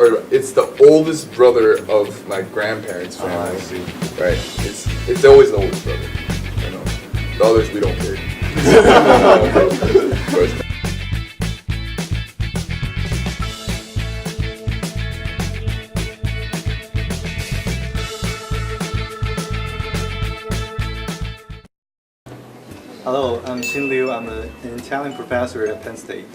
or it's the oldest brother of my grandparents' family. I see. Right. It's always the oldest brother. You know, the others we don't care. But- Hello, I'm Shin Liu. I'm an Italian professor at Penn State.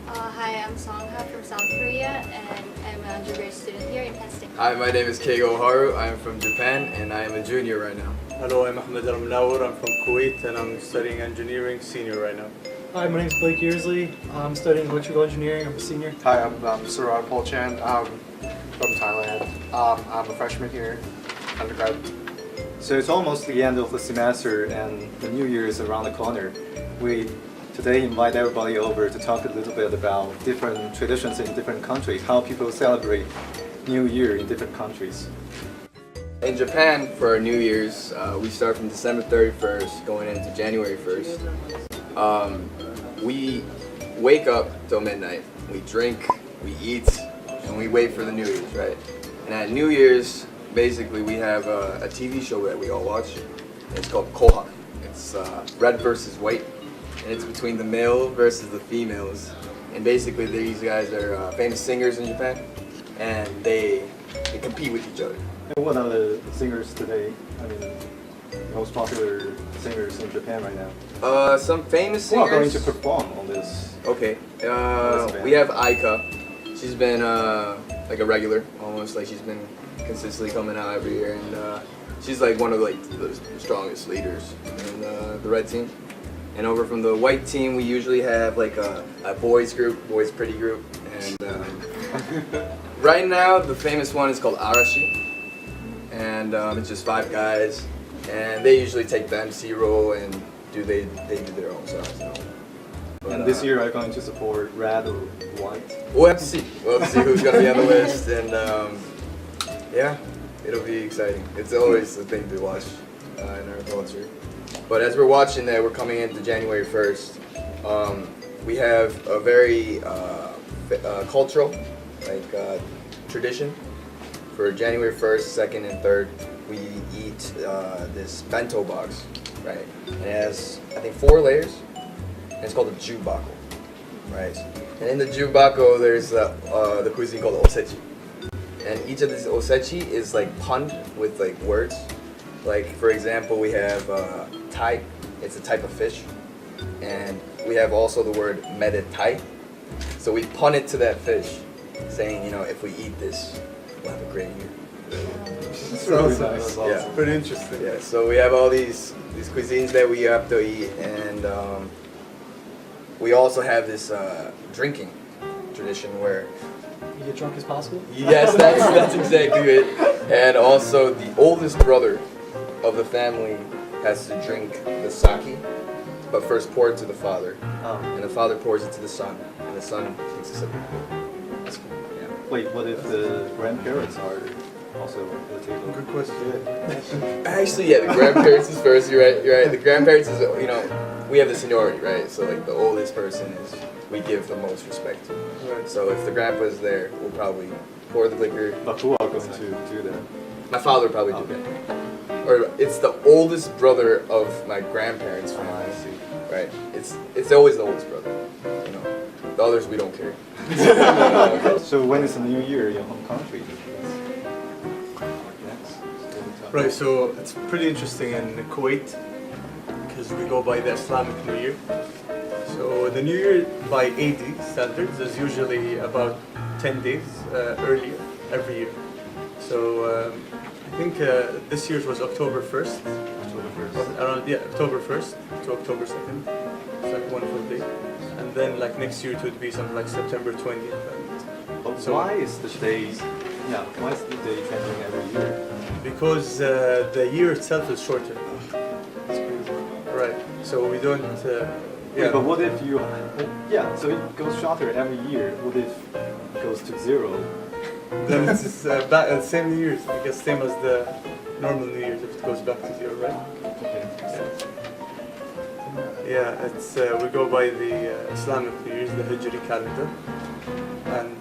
Hi, I'm Songha from South Korea, and I'm an undergraduate student here in Penn State. Hi, my name is Keigo Haru. I am from Japan, and I am a junior right now. Hello, I'm Ahmed Al Munawar. I'm from Kuwait and I'm studying engineering senior right now. Hi, my name is Blake Yearsley. I'm studying electrical engineering. I'm a senior. Hi, I'm Suraj Polchan. I'm from Thailand. I'm a freshman here, undergrad. So it's almost the end of the semester and the New Year is around the corner. We today invite everybody over to talk a little bit about different traditions in different countries, how people celebrate New Year in different countries. In Japan, for our New Year's, we start from December 31st, going into January 1st. We wake up till midnight. We drink, we eat, and we wait for the New Year's, right? And at New Year's, basically, we have a TV show that we all watch. It's called Koha. It's red versus white, and it's between the male versus the females. And basically, these guys are famous singers in Japan, and they compete with each other. And what are the singers today? I mean, most popular singers in Japan right now. Some famous Who singers. are going to perform on this? Okay. band? We have Aika. She's been like a regular, almost like she's been consistently coming out every year, and she's like one of like the strongest leaders in the red team. And over from the white team, we usually have like a boys group, boys pretty group, and right now the famous one is called Arashi, and it's just 5 guys, and they usually take the MC role and they do their own songs. You know? But, And this year, are you going to support red or white? we'll have to see. We'll have to see who's gonna be on the list, and yeah, it'll be exciting. It's always a thing to watch in our culture. But as we're watching that, we're coming into January 1st. We have a very cultural tradition. For January 1st, 2nd, and 3rd, we eat this bento box, right? And it has, I think, 4 layers. And it's called a jubako, right? And in the jubako, there's the cuisine called osechi. And each of these osechi is like punned with like words. Like, for example, we have tai, it's a type of fish. And we have also the word medetai. So we pun it to that fish, saying, you know, if we eat this, we'll have a great year. It's really nice. Yeah. Pretty interesting. Yeah, so we have all these cuisines that we have to eat, and we also have this drinking tradition where You get drunk as possible? yes, that's exactly it. And also, the oldest brother of the family has to drink the sake, but first pour it to the father, and the father pours it to the son, and the son takes a sip. That's cool. Yeah. Wait, what if the grandparents are also at the table? Good question. Actually, yeah, the grandparents is first. You're right. You're right. The grandparents is, you know, we have the seniority, right? So like the oldest person is we give the most respect to. Right. So if the grandpa is there, we'll probably pour the liquor. But who are going to do that? My father would probably do that. Or it's the oldest brother of my grandparents' family. I see. Right. It's always the oldest brother. You know, the others we don't care. So when is the New Year in your home country? Right, so it's pretty interesting in Kuwait because we go by the Islamic New Year. So the New Year by AD standards is usually about 10 days earlier every year. So I think this year's was October 1st. October 1st. Around, yeah, October 1st to October 2nd. It's like one full day. And then like next year it would be something like September 20th. But So- why is the day? Yeah, why is the day changing every year? Because the year itself is shorter. Right. So we don't. Wait, but what if you? Yeah, so it goes shorter every year. What if it goes to 0? Then it's back at the same New Year's. I guess same as the normal New Year's if it goes back to 0, right? Okay. Yeah, it's we go by the Islamic New Year's, the Hijri calendar, and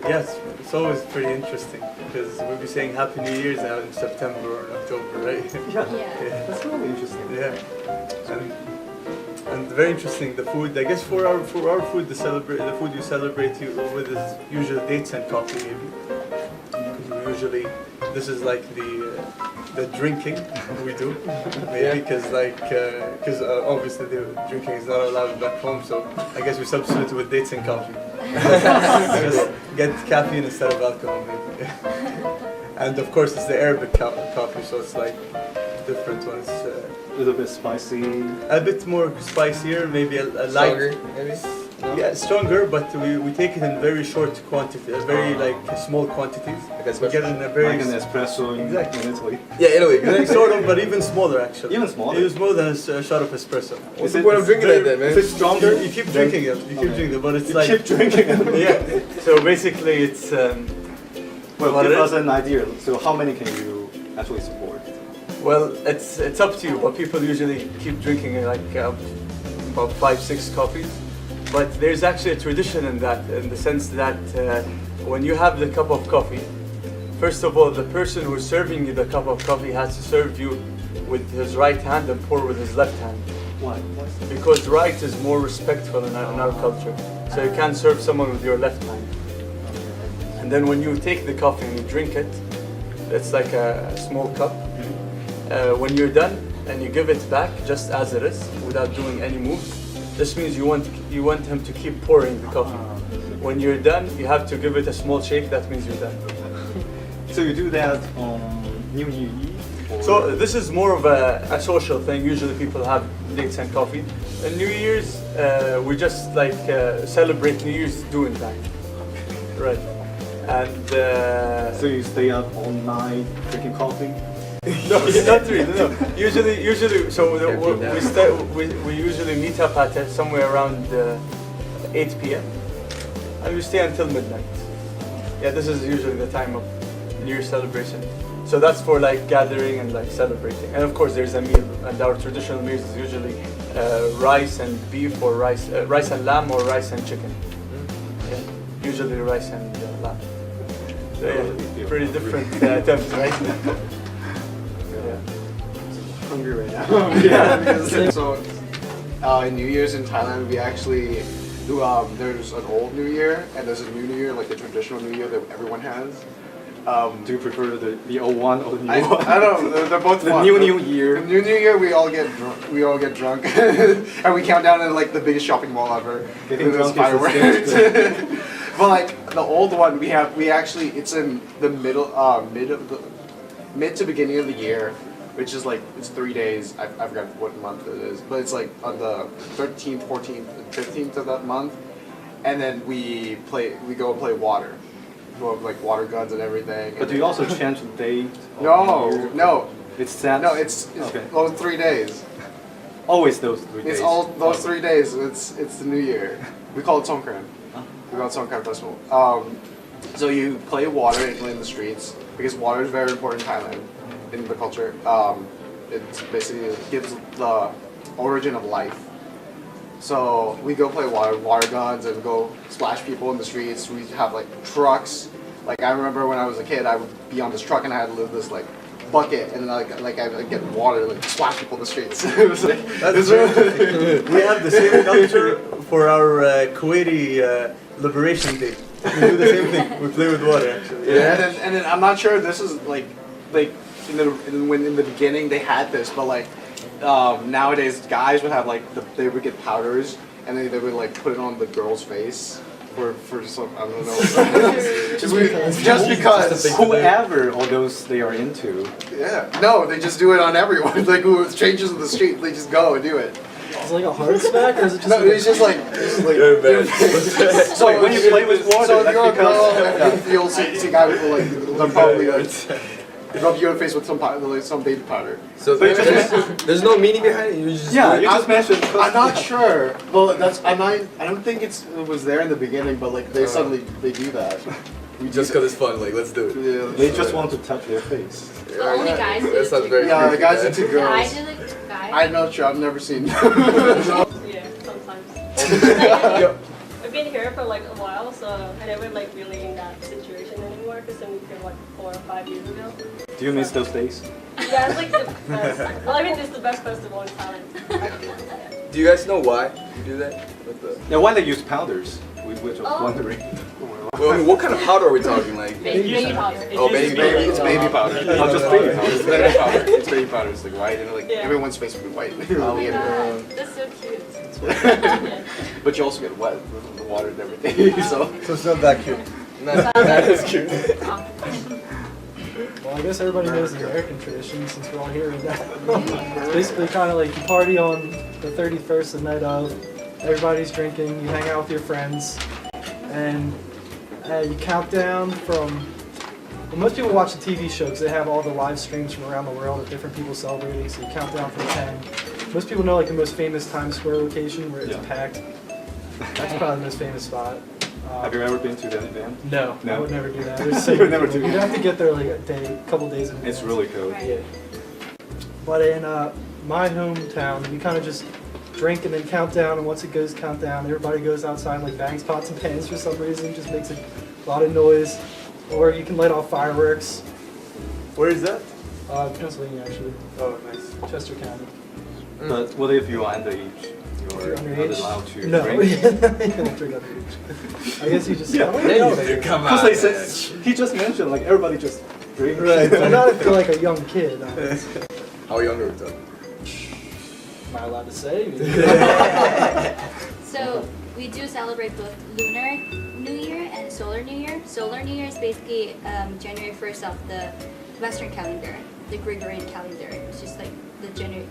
Yes, it's always pretty interesting because we'll be saying Happy New Year's now in September or in October, right? Yeah. That's really interesting. Yeah, and very interesting. The food, I guess, for our food, the food you celebrate with is usually dates and coffee, maybe. Because we usually, this is like the drinking we do, maybe because obviously the drinking is not allowed back home, so I guess we substitute with dates and coffee. Just get caffeine instead of alcohol, maybe. And of course, it's the Arabic coffee, so it's like different ones. A little bit spicy. A bit more spicier, maybe a light. Stronger, maybe? No? Yeah, stronger, but we take it in very short quantity, very small quantities. We get it in a very Like an espresso in Italy. Yeah, Italy. like sort of, but even smaller actually. Even smaller? Even more than a shot of espresso. What's the point of drinking that then, man? Is it stronger? You keep drinking it. You keep drinking it, but it's like Keep drinking it. yeah. So basically, it's Well, what give it us is? an idea. So how many can you actually support? Well, it's up to you, but people usually keep drinking like about 5-6 coffees. But there's actually a tradition in that, in the sense that when you have the cup of coffee, first of all, the person who's serving you the cup of coffee has to serve you with his right hand and pour with his left hand. Why? Because right is more respectful in our culture. So you can't serve someone with your left hand. And then when you take the coffee and you drink it, it's like a small cup. When you're done and you give it back just as it is, without doing any moves, this means you want him to keep pouring the coffee. When you're done, you have to give it a small shake. That means you're done. So you do that on New Year Eve? Or? So this is more of a social thing. Usually people have dates and coffee. And New Year's, we just celebrate New Year's doing that. Right. And So you stay up all night drinking coffee? no, not really. No. Usually, so we usually meet up at somewhere around 8 p.m. and we stay until midnight. Yeah, this is usually the time of New Year celebration. So that's for like gathering and like celebrating. And of course, there's a meal, and our traditional meals is usually rice and beef, or rice and lamb, or rice and chicken. Yeah, usually rice and lamb. So yeah, pretty different attempts, right? Hungry right now. Yeah. So, in New Year's in Thailand, we actually do. There's an old New Year and there's a new Year, like the traditional New Year that everyone has. Do you prefer the old one or the new I one? don't know. They're both The fun. New The Year. New Year, we all get drunk. We all get drunk, and we count down in like the biggest shopping mall ever. Getting There's drunk is the fireworks. But like the old one, we actually it's in the mid to beginning of the year, which is like it's 3 days. I forgot what month it is, but it's like on the 13th, 14th, and 15th of that month, and then we go and play water. We have like water guns and everything. But do you also change the date? of No, New Year? no. It's set? No, it's Okay. those 3 days. Always those 3 days? It's all those 3 days. It's the New Year. We call it Songkran. We call it Songkran Festival. So you play water and play in the streets because water is very important in Thailand in the culture. It's basically it gives the origin of life. So we go play water guns, and go splash people in the streets. We have like trucks. Like I remember when I was a kid, I would be on this truck and I had to lift this like bucket, and then I would get water, like splash people in the streets. It was like, We have the same culture for our Kuwaiti Liberation Day. We do the same thing. We play with water, actually. yeah. And then I'm not sure this is like in the beginning they had this, but like nowadays guys would have like they would get powders and they would like put it on the girl's face for some I don't know. just because. Whoever all those they are into. Yeah. No, they just do it on everyone. Like who strangers in the street, they just go and do it. Is it like a hard smack, or is it just? No, like it's just like You're bad. so Like when you play with water, so that's you're a girl because- and you'll see a guy with like they're probably rub you in the face with some powder, like some baby powder. So there's no meaning behind it. You just Yeah, do it? you just mentioned. I'm not sure. Well, I don't think it was there in the beginning, but like they suddenly they do that. Just because it's fun. Like let's do it. Yeah, They just want to touch their face. Only guys do That it sounds to very yeah, the creepy, guys man. into I girls. do it to guys. I'm not sure. I've never seen. Yeah, sometimes. Yo, I've been here for like a while, so I never like really in that situation anymore because I moved here like 4 or 5 years ago. Do you miss those days? Yeah, it's like the best. Well, I mean, it's the best festival in Thailand. Do you guys know why you do that? With the, Yeah, why they use powders? We were just wondering. well, I mean, what kind of powder are we talking? Like, Baby powder. oh, baby, It's baby powder. Oh, just baby powder. It's baby powder. It's baby powder. It's like white and like Yeah. everyone's face will be white. Oh, that's so cute. But you also get wet with the water and everything. So So it's not that cute. not as cute. Well, I guess everybody knows the American tradition since we're all here right now. It's basically kind of like you party on the 31st, the night of. Everybody's drinking, you hang out with your friends, and you count down from. Well, most people watch the TV show because they have all the live streams from around the world of different people celebrating. So you count down from 10. Most people know like the most famous Times Square location where it's Yeah. packed. That's probably the most famous spot. Have you ever been to that event? No, No. I would never do that. You would never do You'd that. have to get there like a couple days in advance. It's really cold. Right. Yeah. But in my hometown, you kind of just drink and then count down, and once it goes count down, everybody goes outside and like bangs pots and pans for some reason, just makes a lot of noise. Or you can light off fireworks. Where is that? Pennsylvania, actually, Oh, nice. Chester County. But what if you are underage? You're not Underage? allowed to No, drink? you don't drink underage. I guess you just. Yeah. I don't know. Come Because on. they said, he just mentioned like everybody just drinks. Right. But not if you're like a young kid. How young are we talking? Am I allowed to say? So we do celebrate both Lunar New Year and Solar New Year. Solar New Year is basically January 1st of the Western calendar, the Gregorian calendar. It's just like the January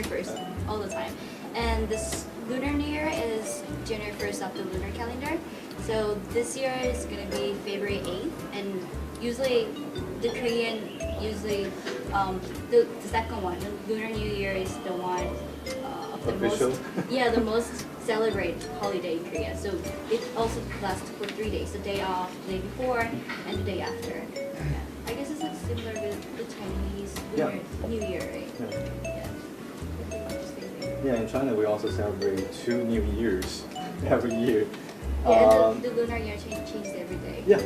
1st all the time. And this Lunar New Year is January 1st of the lunar calendar. So this year is gonna be February 8th, and usually the Korean the second one, the Lunar New Year is the one of the Official? the most celebrated holiday in Korea. So it also lasts for 3 days, the day off, the day before, and the day after. Yeah. I guess it's like similar with the Chinese Lunar New Year, right? Yeah. Yeah. Pretty much the same thing. Yeah, in China we also celebrate 2 New Years every year. Yeah, and the lunar year changes every day. Yeah,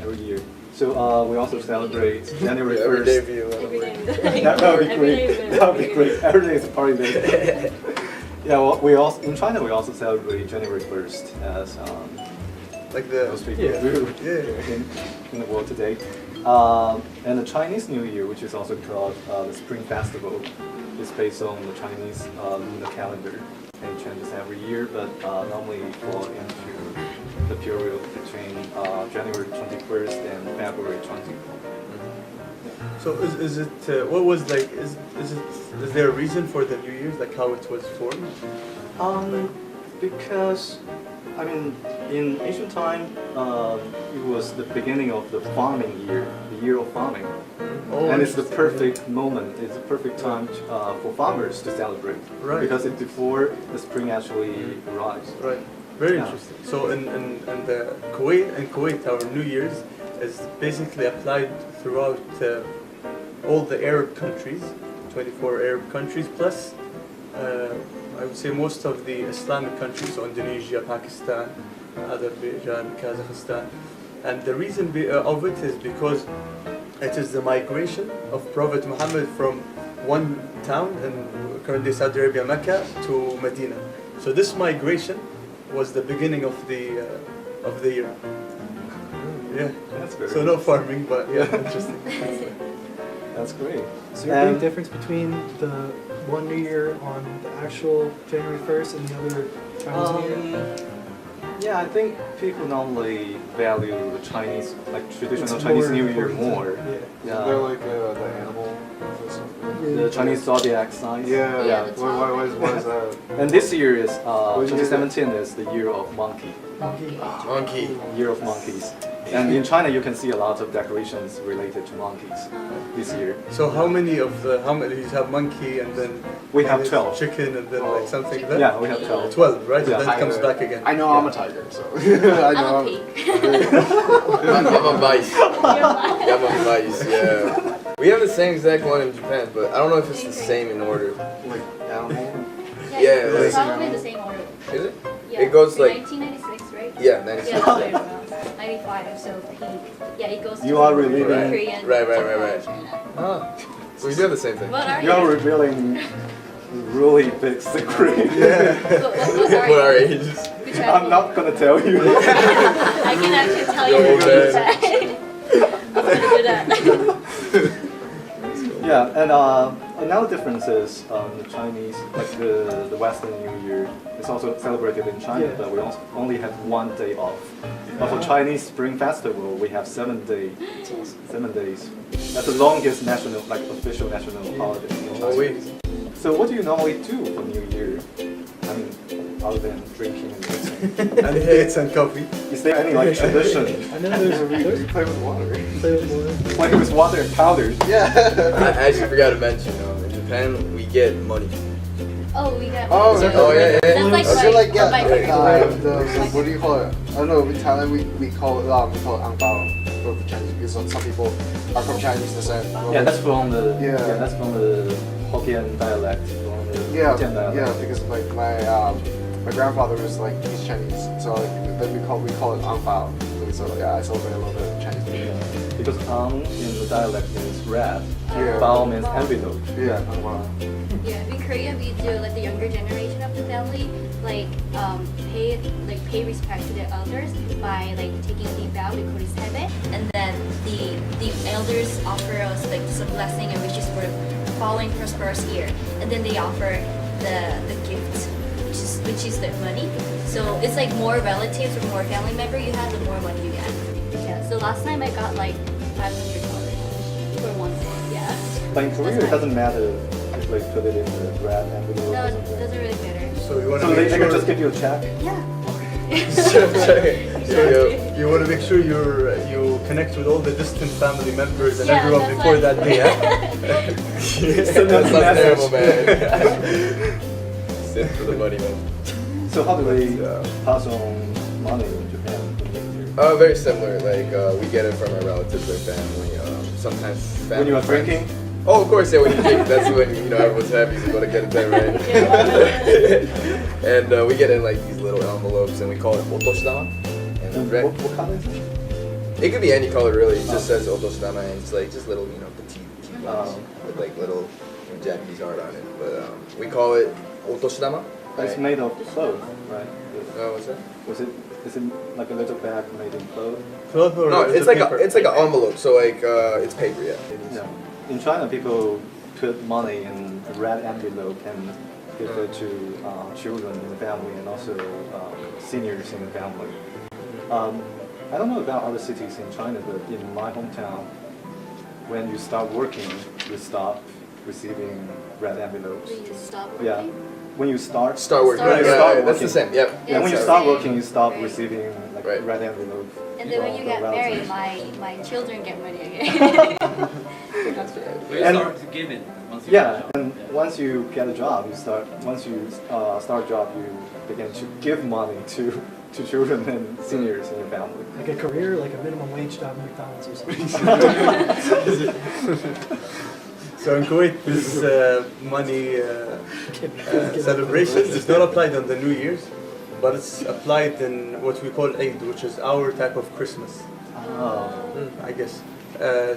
every year. So we also celebrate January Every day 1st. for you. Every day. That would be Every day great. is That would be every great. day. Every day is a party day. Yeah, well, we also in China we also celebrate January 1st as Like the. most people Yeah. do Yeah. in the world today. And the Chinese New Year, which is also called the Spring Festival, is based on the Chinese lunar calendar and changes every year, but normally fall into the period between January 21st and February 20th. So is it what was like is there a reason for the New Year's, like how it was formed? Because, I mean, in ancient time, it was the beginning of the farming year, the year of farming. Oh, And it's the interesting. perfect moment, it's the perfect time for farmers to celebrate. Right. Because it's before the spring actually arrives. Right. Very Yeah. interesting. So in the Kuwait, our New Year's is basically applied throughout all the Arab countries, 24 Arab countries, plus I would say most of the Islamic countries, so Indonesia, Pakistan, Azerbaijan, Kazakhstan. And the reason of it is because it is the migration of Prophet Muhammad from one town in currently Saudi Arabia, Mecca, to Medina. So this migration was the beginning of the year. Yeah. That's very So no farming, but yeah, interesting. That's great. Is there a big difference between the one New Year on the actual January 1st and the other Chinese New Year? Yeah, I think people normally value the Chinese, like traditional It's Chinese more New Year important. more. Yeah. they're like the animal. The Chinese zodiac signs. Yeah. Yeah, the What is that? And this year is What year is 2017 is the year of monkey, Monkey. Monkey. year of monkeys. And in China, you can see a lot of decorations related to monkeys this year. So how many you have monkey and then We have there's 12. chicken and then like something like that? Yeah, we have 12. 12, right? Yeah. And then it comes back again. I know I'm a tiger, so I know I'm a pig. Yama Vice. Yama Vice, yeah. We have the same exact one in Japan, but I don't know if it's the same in order. like animal. Yeah, it's like- probably the same order. Is it? Yeah, It goes in like 1996, right? yeah, 96. Yeah, that's what it was. 95, so peak. Yeah, it goes You to are reliving- Korean. Right. China. Oh, so we do have the same thing. What are You're you? revealing really big secret. What are What are you? ages? Which I'm not gonna tell you. I can actually tell you Yo, what man. I'm gonna do that. Yeah, and another difference is the Chinese, like the Western New Year, is also celebrated in China, Yeah. but we only have 1 day off. But for Chinese Spring Festival, we have 7 days. 7 days. That's the longest national, like official national holiday in China. Oh, wait. So what do you normally do for New Year? I mean, other than drinking and eating. And hits and coffee. Is there any like tradition? I know there's You play with water. play with water. Playing with water and powder. Yeah. I actually forgot to mention, in Japan we get money. Oh, we got. Oh, so yeah. That's like I feel like my what do you call it? I don't know. In Thailand, we call it ang bao for the Chinese because some people are from Chinese descent. Yeah, that's from the Yeah. that's from the Hokkien dialect. From the Yeah, Hokkien dialect. yeah, because like my grandfather was like he's Chinese, so like then we call it ang bao. So yeah, I celebrate a little bit of Chinese New Year. Because in the dialect means red, Yeah. bao means envelope. Yeah, ang bao. Yeah, in Korea we do like the younger generation of the family pay respect to their elders by like taking the bow, we call it sebe, and then the elders offer us like some blessing and wishes for the following prosperous year, and then they offer the gift, which is the money. So it's like more relatives or more family member you have, the more money you get. Yeah. So last time I got like $500 for 1 day. Yeah. But in Korea, That's it doesn't matter if they put it in the red envelope No, or it something. doesn't really matter. So you want to So they make can sure. just give you a check. Yeah. You want to make sure you connect with all the distant family members and Yeah, everyone that's before why- that day. Huh? That's not terrible, man. Sit for the money, man. So how do they Yeah. pass on money in Japan for New Year? Very similar. Like we get it from our relatives or family. Sometimes family. When you are friends. drinking? Oh, of course, yeah. When you drink, that's when everyone's happy. So you gotta get it there, right? And we get in like these little envelopes, and we call it otoshidama. And And red. what color is it? It could be any color really. It just says otoshidama, and it's like just little, petite cute ones with like little Japanese art on it. But we call it otoshidama. It's made of cloth, right? What's that? Is it like a little bag made in cloth? Cloth or No, is it's it like paper? it's like an envelope. So like it's paper, yeah. Yeah. In China, people put money in a red envelope and give it to children in the family and also seniors in the family. I don't know about other cities in China, but in my hometown, when you start working, you stop receiving red envelopes. We just stop Yeah. working. When you start Start Start working. When you working. start That's the working. same. Yep. Yeah, when you It's start the working, you stop same, right. receiving like Right. red envelopes. And then when from you the get married, relatives. my children get money again. That's right. We And- start to give it once you Yeah, get a job. and once you get a job, once you start a job, you begin to give money to children and seniors in your family. Like a career, like a minimum wage job at McDonald's or something. So in Kuwait, this money celebration is not applied on the New Year's, but it's applied in what we call Eid, which is our type of Christmas, Oh. I guess.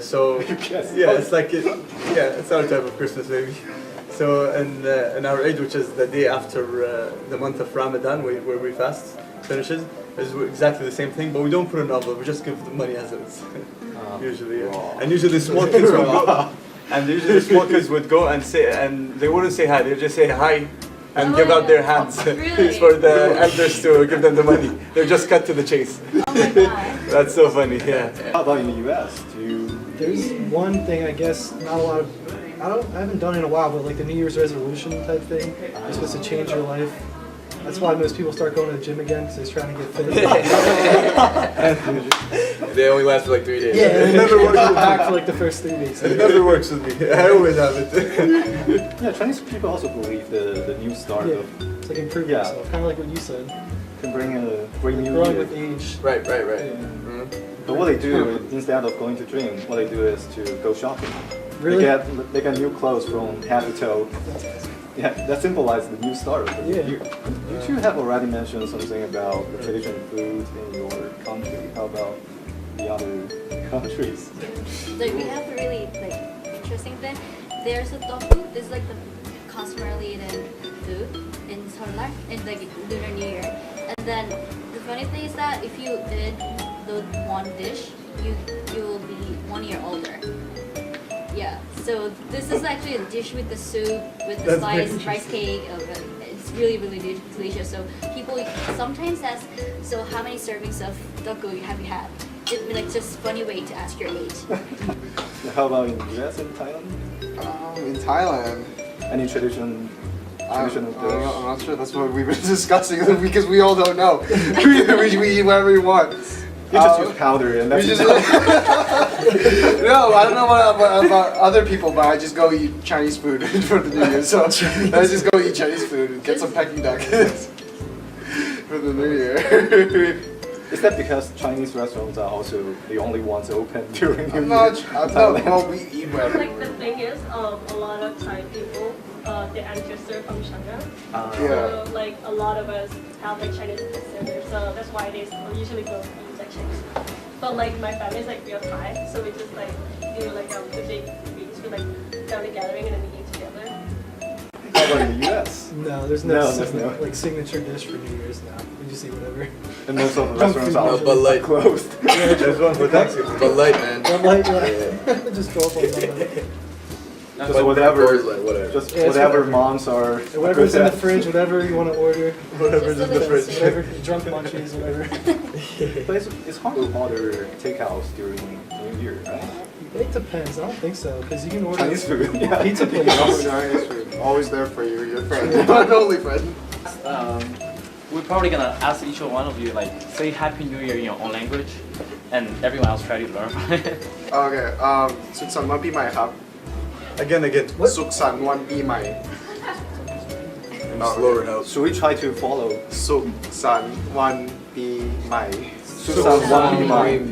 So guess. yeah, it's like it's our type of Christmas maybe. So in our Eid, which is the day after the month of Ramadan, where we fast finishes, is exactly the same thing, but we don't put an envelope. We just give the money as it is. Usually, yeah. And usually small kids would go. And usually small kids would go and say, and they wouldn't say hi. They would just say hi, and Oh, give out their yeah. hands Really? for the elders to give them the money. They just cut to the chase. Oh my god. That's so funny. Yeah. How about in the U.S.? Do you? There's one thing, I guess, not a lot of. I haven't done it in a while, but like the New Year's resolution type thing, you're supposed to change your life. That's why most people start going to the gym again because they're trying to get fit. They only last for like 3 days. Yeah, It never works. go back for like the first 3 weeks. It never works with me. I always have it. Yeah, Chinese people also believe the new start Yeah, of it's like improve Yeah. yourself, kind of like what you said. can bring a great new Growing year. with age. Right. Yeah. Mhm. But what they do instead of going to gym, what they do is to go shopping. Really? They get new clothes from head to toe. Yeah, that symbolizes the new start of the new Yeah. year. You two have already mentioned something about the traditional food in your country. How about the other countries? Like we have a really like interesting thing. There's a tofu. This is like the customarily eaten food in Seollal in like Lunar New Year. And then the funny thing is that if you did the one dish, you will be 1 year older. Yeah. So this is actually a dish with the soup, with the That's sliced very rice cake. It's really delicious. So people sometimes ask, so how many servings of tofu have you had? It's like just funny way to ask your age. How about in the US and Thailand? In Thailand, Any traditional I'm dish? not sure. That's what we've been discussing because we all don't know. we eat whatever we want. You just use powder and We that's just, it. no, I don't know about other people, but I just go eat Chinese food for the New Year. So I just go eat Chinese food and get some Peking duck for the New Year. Is that because Chinese restaurants are also the only ones open during New I'm Year? not. No, well, we eat whatever. Like the thing is, a lot of Thai people, they ancestor from China. Yeah. So like a lot of us have like Chinese ancestors, so that's why they usually go eat like Chinese food. But like my family is like real Thai, so we just like do like the big feast with like family gathering and then we eat together. How about in the US? No, there's No, no, there's no. like signature dish for New Year's now. We just eat whatever. And most of the restaurants are Bud Light. closed. There's one for Thanksgiving. Bud Light, man. Bud Light, yeah. Just go up on Bud Light. Just whatever. Coors Light, whatever. Just Yeah, it's whatever whatever. moms are. And whatever's in the good at. fridge, whatever you want to order. Whatever's in the fridge. Whatever, drunk munchies, whatever. But it's hard to order takeouts during New Year, right? It depends. I don't think so, because you can order Chinese food. Yeah. pizza Always places. Chinese food. Always there for you, your friend, not only friend. We're probably gonna ask each one of you like say Happy New Year in your own language, and everyone else try to learn from it. Okay. สุขสันต์วันปีใหม่ครับ Again. สุขสันต์วันปีใหม่ Slower it out. Should we try to follow? สุขสันต์วันปีใหม่ Susan one B mine.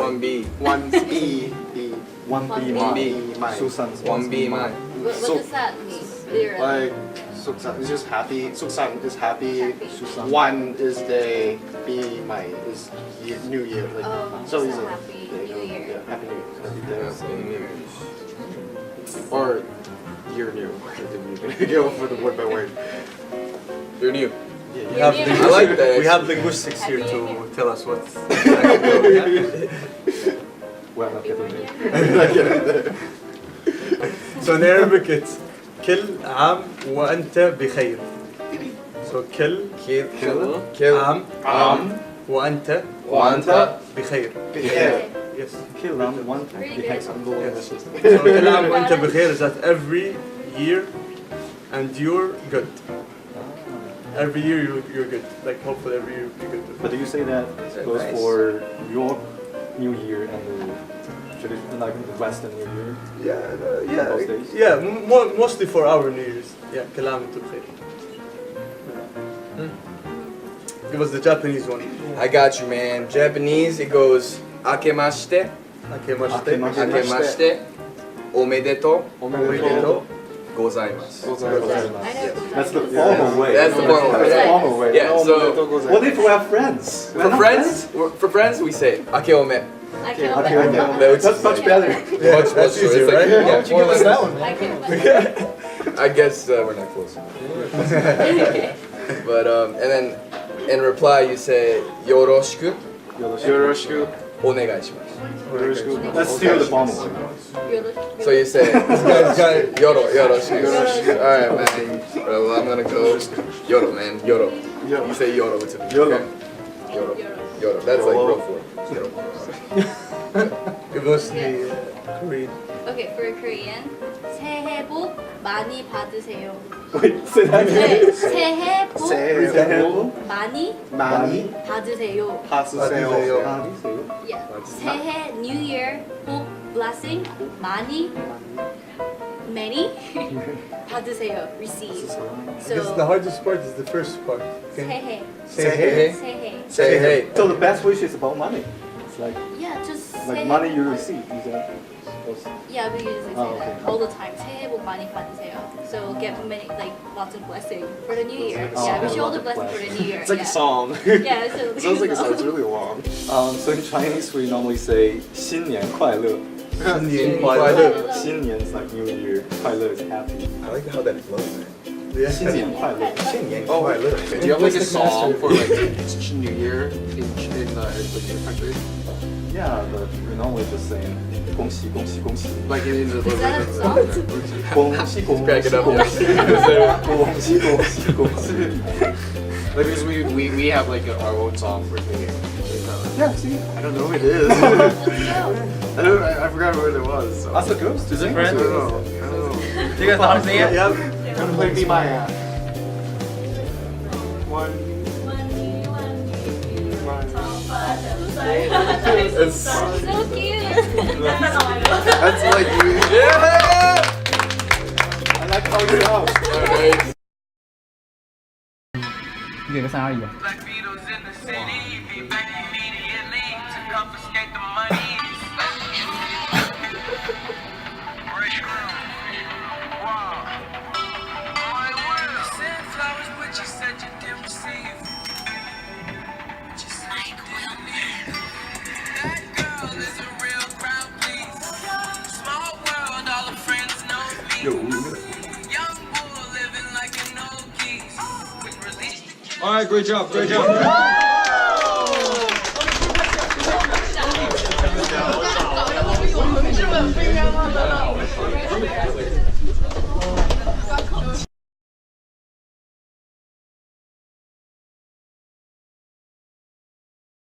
One B. วันปีปี One B One mine. B. Susan's One B mine. What So- does that mean? Literally. like สุขสันต์ is just happy สุขสันต์ is happy Happy. one is day ปีใหม่ is new year like Oh, so so it's a happy day, New Year. yeah, happy new year Happy days. or year new if you go for the word by word You're new. We Yeah, have, yeah. I like that. we have linguistics here to tell us what. We're not getting there. So in Arabic it's كل عام وأنت بخير. So كل Kill. عام وأنت Wanta. بخير. yeah. Yes. Kill them one time. Pretty Yes. good. So كل عام وأنت بخير is that every year and you're good. Every year you're good. Like hopefully every year you're good. But do you say that goes Nice. for your New Year and the traditional, like the Western New Year? Those days? Yeah, mostly for our New Year's. Yeah, كل عام وأنتم بخير. It was the Japanese one. I got you, man. Japanese, it goes Akemashite. Akemashite. Akemashite. Omedeto. Omedetou Gozaimasu. gozaimasu. I know. That's the formal way. That's the formal way. That's the formal way. Yeah, so What if we have friends? We're for not friends, we say Akeome. I can't Okay, remember. okay. Which That's is much like- better. Much that's shorter. easier, It's like- right? yeah, Why don't you give us that one? I can't remember. I guess we're not close. But and then in reply you say Yoroshiku yoroshiku onegaishimasu. yoroshiku That's still the formal way. So you say Yoroshiku. Alright, man. Well, I'm gonna go Yoro, man. Yoro. You say Yoro to me. Yoro. Okay? Yoro. That's like real form. Yoro. It was the Korean. Okay, for Korean, 새해 복 많이 받으세요. Wait, say that 네, again. 새해 복 새해 복 많이 많이 받으세요. 받으세요 Yeah. 새해 New Year 복 blessing 많이 many 받으세요. Receive. Because the So hardest part is the first part. Okay. 새해 Say hey. 새해 Say hey. So the best wish is about money. Like Yeah, just like say money you receive. Is that also? Yeah, we usually say Oh, that okay. all the time. 새해 복 많이 받으세요. So get many like lots of blessing for the new year. Oh, Yeah, we okay, show all the lots of blessing for the new year. It's like yeah. a song. Yeah, so It sounds like a song. It's really long. So in Chinese we normally say 新年快乐. 新年快乐. 新年 is like New Year. 快乐 is happy. I like how that flows, man. Yeah. 新年快乐. 新年 Oh, 快乐. do you have like a Linguistic song master. for like New Year in your country? Yeah, but we normally just say 恭喜恭喜恭喜. Like in the Is that a song? 恭喜恭喜 Crack it up. 恭喜 Yeah. 恭喜恭喜恭喜. Like because we have like our own song for singing. Yeah, see, I don't know who it is. I forgot what it was. So. ask the girls to Is it sing. I friends? don't know. I don't know. Do you guys know how to sing it? Yep. Gonna play Be My Ass. One. It's so cute. That's all I know. That's like you. Yeah! I like how it sounds. Alright. 给个321吧。 Black Beatles in the city, be back immediately to confiscate the money. Fresh ground. Wow. My will. Send flowers, but you said you didn't receive. But you said you didn't need. That girl is a real crowd, please. Small world, all her friends know me. Young bull living like an old geese. Release the All right, great job, great job.